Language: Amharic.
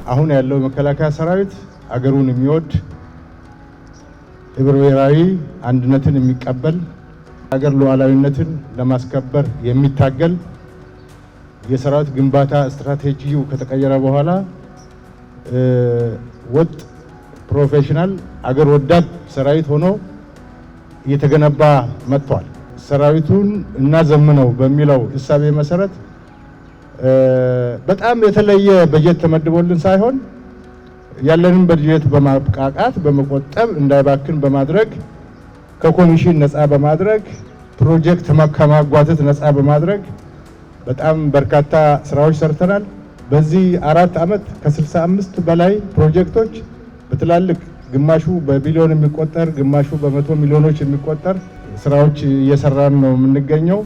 አሁን ያለው መከላከያ ሰራዊት አገሩን የሚወድ ህብረ ብሔራዊ አንድነትን የሚቀበል ሀገር ሉዓላዊነትን ለማስከበር የሚታገል የሰራዊት ግንባታ ስትራቴጂው ከተቀየረ በኋላ ወጥ ፕሮፌሽናል አገር ወዳድ ሰራዊት ሆኖ እየተገነባ መጥቷል። ሰራዊቱን እናዘምነው በሚለው እሳቤ መሰረት በጣም የተለየ በጀት ተመድቦልን ሳይሆን ያለንን በጀት በማብቃቃት በመቆጠብ እንዳይባክን በማድረግ ከኮሚሽን ነፃ በማድረግ ፕሮጀክት ከማጓተት ነፃ በማድረግ በጣም በርካታ ስራዎች ሰርተናል። በዚህ 4 ዓመት ከ65 በላይ ፕሮጀክቶች በትላልቅ ግማሹ በቢሊዮን የሚቆጠር ግማሹ በመቶ ሚሊዮኖች የሚቆጠር ስራዎች እየሰራን ነው የምንገኘው።